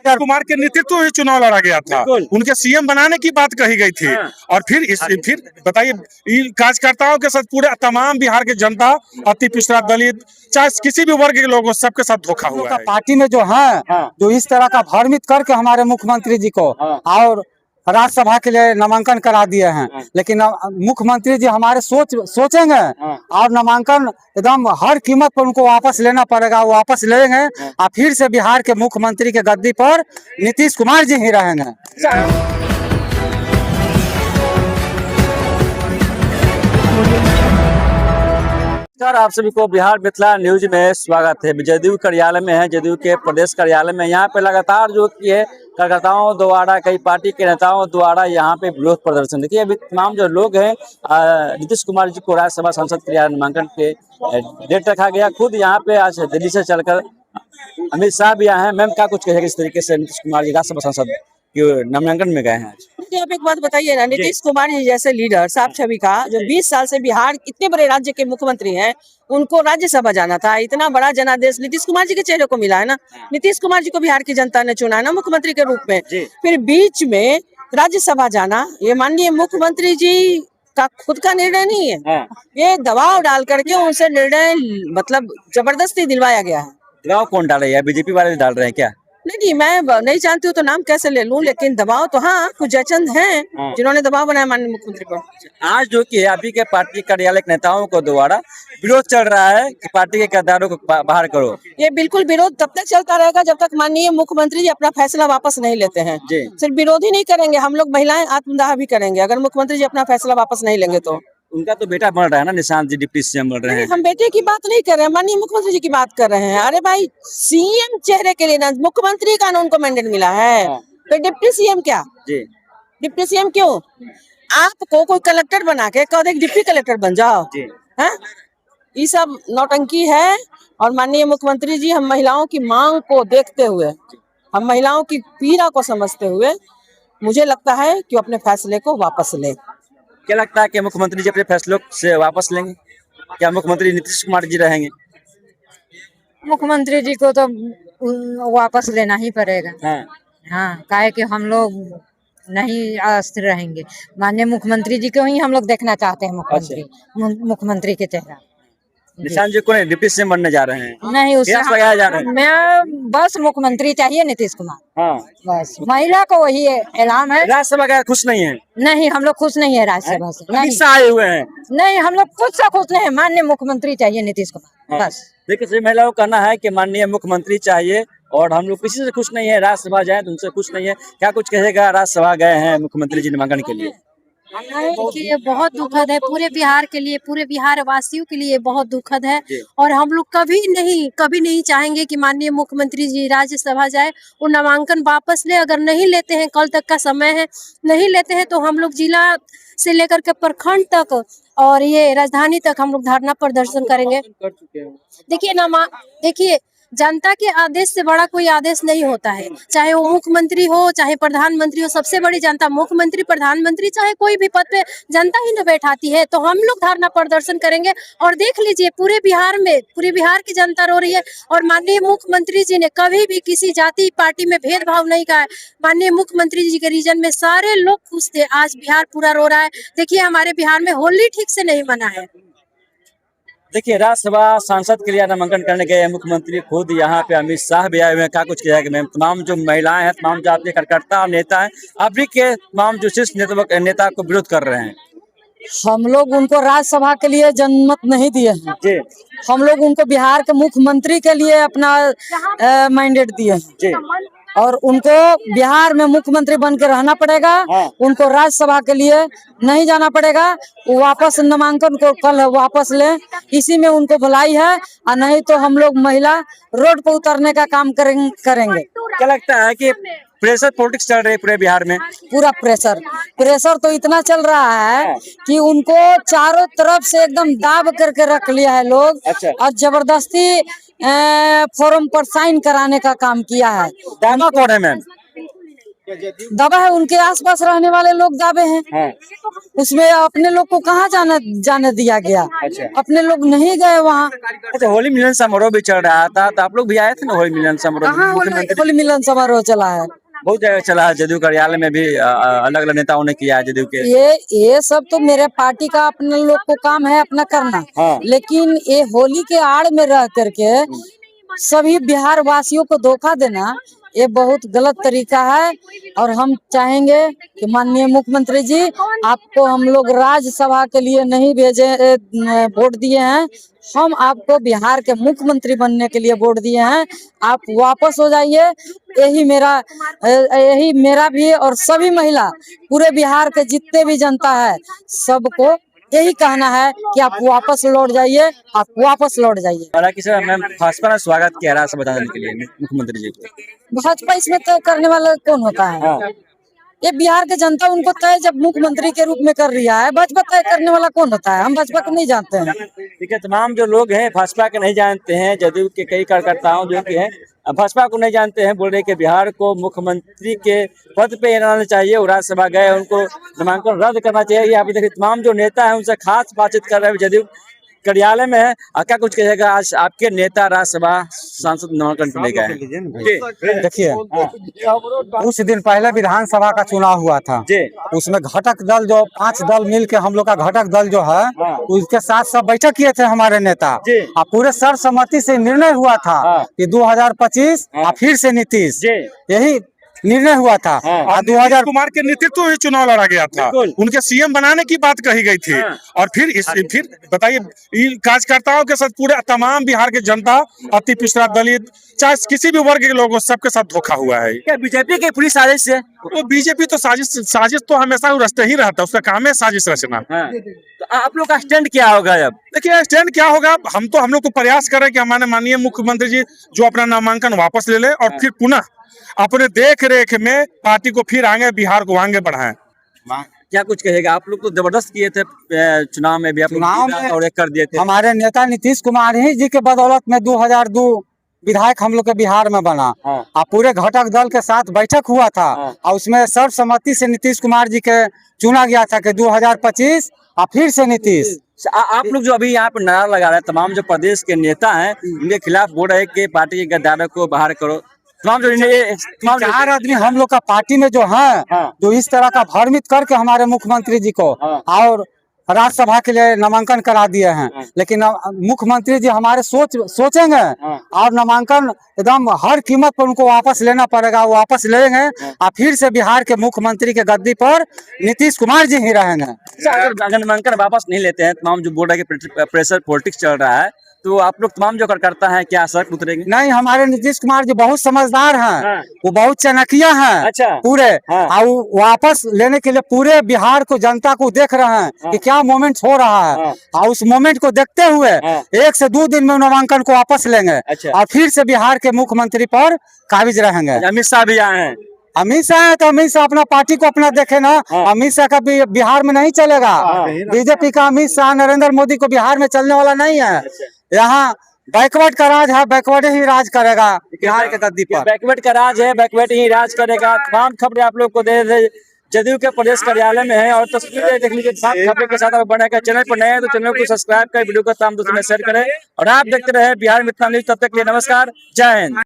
कुमार के नेतृत्व में चुनाव लड़ा गया था, उनके सीएम बनाने की बात कही गई थी। और फिर बताइए, कार्यकर्ताओं के साथ पूरे तमाम बिहार के जनता, अति पिछड़ा, दलित, चाहे किसी भी वर्ग के लोगों, सबके साथ धोखा हुआ है। पार्टी में जो है जो इस तरह का भ्रमित करके हमारे मुख्यमंत्री जी को और राज्यसभा के लिए नामांकन करा दिए हैं, लेकिन मुख्यमंत्री जी हमारे सोचेंगे और नामांकन एकदम हर कीमत पर उनको वापस लेना पड़ेगा, वो वापस लेंगे और फिर से बिहार के मुख्यमंत्री के गद्दी पर नीतीश कुमार जी ही रहेंगे। आप सभी को बिहार मिथिला न्यूज में स्वागत है। जदयू कार्यालय में है, जदयू के प्रदेश कार्यालय में। यहाँ पे लगातार जो कि है कार्यकर्ताओं द्वारा, कई पार्टी के नेताओं द्वारा यहाँ पे विरोध प्रदर्शन। देखिए, अभी तमाम जो लोग हैं, नीतीश कुमार जी को राज्यसभा सांसद के लिए नामांकन के डेट रखा गया। खुद यहाँ पे आज दिल्ली से चलकर अमित शाह भी आए हैं। मैम, क्या कुछ कहेगा इस तरीके से नीतीश कुमार जी राज्यसभा सांसद नामांकन में गए हैं आज? आप एक बात बताइए ना, नीतीश कुमार जी जैसे लीडर, साफ छवि का, जो 20 साल से बिहार इतने बड़े राज्य के मुख्यमंत्री हैं, उनको राज्यसभा जाना था। इतना बड़ा जनादेश नीतीश कुमार जी के चेहरे को मिला है ना। नीतीश कुमार जी को बिहार की जनता ने चुना है ना मुख्यमंत्री के रूप में। फिर बीच में राज्यसभा जाना, ये माननीय मुख्यमंत्री जी का खुद का निर्णय नहीं है। ये दबाव डाल करके उनसे निर्णय मतलब जबरदस्ती दिलवाया गया है। दबाव कौन डाल रहा है? बीजेपी वाले डाल रहे हैं क्या? नहीं, मैं नहीं जानती हूँ तो नाम कैसे ले लूं, लेकिन दबाव तो हाँ, कुछ जयचंद हैं जिन्होंने दबाव बनाया माननीय मुख्यमंत्री पर। आज जो कि अभी के पार्टी कार्यालय के नेताओं को द्वारा विरोध चल रहा है कि पार्टी के किरदारों को बाहर करो। ये बिल्कुल विरोध तब तक चलता रहेगा जब तक माननीय मुख्यमंत्री जी अपना फैसला वापस नहीं लेते हैं। सिर्फ विरोध ही नहीं करेंगे, हम लोग महिलाएं आत्मदाह भी करेंगे अगर मुख्यमंत्री जी अपना फैसला वापस नहीं लेंगे तो। उनका तो बेटा बन रहा है ना, निशांत जी डिप्टी सीएम बन रहे हैं। हम बेटे की बात नहीं कर रहे हैं, माननीय मुख्यमंत्री जी की बात कर रहे हैं। अरे भाई, सीएम चेहरे के लिए ना मुख्यमंत्री का उनको मैंडेट मिला है, तो डिप्टी सीएम क्या? डिप्टी सीएम क्यों? आपको कोई कलेक्टर बना के कह दे डिप्टी कलेक्टर बन जाओ, है? ये सब नौटंकी है। और माननीय मुख्यमंत्री जी, हम महिलाओं की मांग को देखते हुए, हम महिलाओं की पीड़ा को समझते हुए, मुझे लगता है कि अपने फैसले को वापस ले। क्या लगता है कि मुख्यमंत्री जी अपने फैसलों से वापस लेंगे? क्या मुख्यमंत्री नीतीश कुमार जी रहेंगे? मुख्यमंत्री जी को तो वापस लेना ही पड़ेगा। हाँ, काहे कि हम लोग नहीं अस्थिर रहेंगे। माननीय मुख्यमंत्री जी को ही हम लोग देखना चाहते हैं, मुख्यमंत्री के चेहरा। निशांत जी को डिप्टी सीएम बनने जा रहे हैं? नहीं, उससे जा रहे हैं। मैं बस मुख्यमंत्री चाहिए नीतीश कुमार। बस महिला को वही ऐलान है। राज्यसभा का खुश नहीं है? नहीं, हम लोग खुश नहीं है राज्यसभा से। नहीं आए हुए हैं? नहीं, हम लोग खुद से खुश नहीं है। माननीय मुख्यमंत्री चाहिए नीतीश कुमार, बस। देखिए, महिलाओं का कहना है कि माननीय मुख्यमंत्री चाहिए और हम लोग किसी से खुश नहीं है। राज्यसभा जाए तो उनसे खुश नहीं है। क्या कुछ कहेगा? राज्यसभा गए हैं मुख्यमंत्री जी नामांकन के लिए। देखिए, बहुत दुखद है पूरे बिहार के लिए, पूरे बिहार वासियों के लिए बहुत दुखद है। और हम लोग कभी नहीं चाहेंगे कि माननीय मुख्यमंत्री जी राज्यसभा जाए और नामांकन वापस ले। अगर नहीं लेते हैं, कल तक का समय है, नहीं लेते हैं तो हम लोग जिला से लेकर के प्रखंड तक और ये राजधानी तक हम लोग धरना प्रदर्शन करेंगे। देखिए, जनता के आदेश से बड़ा कोई आदेश नहीं होता है। चाहे वो मुख्यमंत्री हो, चाहे प्रधानमंत्री हो, सबसे बड़ी जनता। मुख्यमंत्री, प्रधानमंत्री, चाहे कोई भी पद पे जनता ही न बैठाती है। तो हम लोग धरना प्रदर्शन करेंगे। और देख लीजिए, पूरे बिहार की जनता रो रही है। और माननीय मुख्यमंत्री जी ने कभी भी किसी जाति पार्टी में भेदभाव नहीं कहा है। माननीय मुख्यमंत्री जी के रीजन में सारे लोग खुश थे। आज बिहार पूरा रो रहा है। देखिए, हमारे बिहार में होली ठीक से नहीं मना है। देखिए, राज्यसभा सांसद के लिए नामांकन करने गए मुख्यमंत्री खुद यहाँ पे अमित शाह भी आए हुए हैं। क्या कुछ किया मैम? तमाम जो महिलाएं हैं, तमाम जो आपके कार्यकर्ता और नेता हैं, अभी के तमाम जो शीर्ष नेता को विरोध कर रहे हैं। हम लोग उनको राज्यसभा के लिए जनमत नहीं दिए हैं। हम लोग उनको बिहार के मुख्यमंत्री के लिए अपना मैंडेट दिए हैं और उनको बिहार में मुख्यमंत्री बन के रहना पड़ेगा। उनको राज्यसभा के लिए नहीं जाना पड़ेगा। वो वापस नामांकन को कल वापस लें, इसी में उनको भलाई है। और नहीं तो हम लोग महिला रोड पर उतरने का काम करेंगे। क्या लगता है कि प्रेशर पॉलिटिक्स चल रही है पूरे बिहार में? पूरा प्रेशर तो इतना चल रहा है कि उनको चारों तरफ से एकदम दाब करके रख लिया है लोग। और जबरदस्ती फॉर्म पर साइन कराने का काम किया है। दावा कौन है मैम? दबा है उनके आसपास रहने वाले लोग दाबे हैं। उसमें अपने लोग को कहाँ जाने दिया गया। अच्छा। अपने लोग नहीं गए वहाँ। अच्छा, होली मिलन समारोह भी चल रहा था तो आप लोग भी आए थे ना होली मिलन समारोह में? कहाँ होली मिलन समारोह चला है। बहुत जगह चला है, जदयू कार्यालय में भी अलग अलग नेताओं ने किया है जदयू के। ये सब तो मेरे पार्टी का अपने लोग को काम है अपना करना। हाँ। लेकिन ये होली के आड़ में रह करके सभी बिहार वासियों को धोखा देना ये बहुत गलत तरीका है। और हम चाहेंगे कि माननीय मुख्यमंत्री जी, आपको हम लोग राज्यसभा के लिए नहीं भेजे वोट दिए हैं, हम आपको बिहार के मुख्यमंत्री बनने के लिए वोट दिए हैं। आप वापस हो जाइए। यही मेरा भी और सभी महिला पूरे बिहार के जितने भी जनता है सबको यही कहना है कि आप वापस लौट जाइए, आप वापस लौट जाइए। हालांकि सर, मैं भाजपा ने स्वागत किया रहा है बताने के लिए मुख्यमंत्री जी को। भाजपा इसमें तय करने वाला कौन होता है? हाँ। ये बिहार के जनता उनको तय जब मुख्यमंत्री के रूप में कर रहा है, भाजपा तय करने वाला कौन होता है? हम भाजपा को नहीं जानते हैं। ठीक है, तमाम जो लोग हैं भाजपा के नहीं जानते हैं, जदयू के कई कार्यकर्ताओं जो कि हैं भाजपा को नहीं जानते हैं, बोल रहे कि बिहार को मुख्यमंत्री के पद पे रहना चाहिए। वो राज्यसभा गए, उनको नामांकन रद्द करना चाहिए। यहाँ पे देखिए तमाम जो नेता है उनसे खास बातचीत कर रहे हैं, जदयू कार्यालय में है। क्या कुछ कहेगा, आज आपके नेता राज्यसभा सांसद नामांकन के लिए गए हैं? देखिए, कुछ दिन पहले विधानसभा का चुनाव हुआ था जी। उसमें घटक दल जो 5 दल मिलके हम लोग का घटक दल जो है उसके साथ सब बैठक किए थे हमारे नेता। जी। और पूरे सर्वसम्मति से निर्णय हुआ था कि 2025 फिर से नीतीश, यही निर्णय हुआ था। और 2000 कुमार के नेतृत्व में चुनाव लड़ा गया था, उनके सीएम बनाने की बात कही गई थी। और फिर बताइए, कार्यकर्ताओं के साथ पूरे तमाम बिहार के जनता, अति पिछड़ा, दलित, चाहे किसी भी वर्ग के लोगों, सबके साथ धोखा हुआ है। क्या बीजेपी की पूरी साजिश है? वो बीजेपी तो साजिश तो हमेशा रचते ही रहता है, उसका काम है साजिश रचना। तो आप लोग का स्टैंड क्या होगा? अब देखिए स्टैंड क्या होगा, हम लोग तो प्रयास कर रहे हैं कि हमारे माननीय मुख्यमंत्री जी जो अपना नामांकन वापस ले ले और फिर पुनः अपने देख रेख में पार्टी को फिर आगे बिहार को आगे बढ़ाएं। क्या कुछ कहेगा? आप लोग तो जबरदस्त किए थे चुनाव में भी, आप चुनाव में और कर दिए थे। हमारे नेता नीतीश कुमार ही जी के बदौलत में 2002 विधायक हम लोग के बिहार में बना। और पूरे घटक दल के साथ बैठक हुआ था और उसमें सर्वसम्मति से नीतीश कुमार जी के चुना गया था कि 2025 और फिर से नीतीश। आप लोग जो अभी यहाँ पे नारा लगा रहे हैं, तमाम जो प्रदेश के नेता हैं उनके खिलाफ बोल रहे हैं कि पार्टी के गद्दारों को बाहर करो। तमाम जो 4 आदमी हम लोग का पार्टी में जो है जो इस तरह का भ्रमित करके हमारे मुख्यमंत्री जी को और राज्यसभा के लिए नामांकन करा दिए हैं। लेकिन मुख्यमंत्री जी हमारे सोचेंगे और नामांकन एकदम हर कीमत पर उनको वापस लेना पड़ेगा, वो वापस लेंगे और फिर से बिहार के मुख्यमंत्री के गद्दी पर नीतीश कुमार जी ही रहेंगे। अगर नामांकन वापस नहीं लेते हैं, तमाम जो बोल रहे हैं कि प्रेशर पॉलिटिक्स चल रहा है, तो आप लोग तमाम जो करता है क्या सड़क उतरेंगे? नहीं, हमारे नीतीश कुमार जी बहुत समझदार हैं। वो बहुत चाणक्य हैं। अच्छा। पूरे और वापस लेने के लिए पूरे बिहार को, जनता को देख रहे हैं कि क्या मोमेंट हो रहा है और उस मोमेंट को देखते हुए 1 से 2 दिन में नामांकन को वापस लेंगे। अच्छा। और फिर से बिहार के मुख्यमंत्री पर काबिज रहेंगे। अमित शाह भी आए हैं। अमित शाह है तो अमित शाह अपना पार्टी को अपना देखे ना। अमित शाह का भी बिहार में नहीं चलेगा। बीजेपी का अमित शाह, नरेंद्र मोदी को बिहार में चलने वाला नहीं है। यहाँ बैकवर्ड का राज है, बैकवर्ड ही राज करेगा बिहार के गद्दी पर। बैकवर्ड का राज है, बैकवर्ड ही राज करेगा। तमाम खबरें आप लोग को दे रहे जदयू के प्रदेश कार्यालय में है और तस्वीरें देख लीजिए। तमाम खबरों के साथ आप बने चैनल पर नए हैं तो चैनल को सब्सक्राइब करें, वीडियो को तमाम दोस्तों में शेयर करें और आप देखते रहे बिहार मित्र न्यूज। तब तक के लिए नमस्कार, जय हिंद।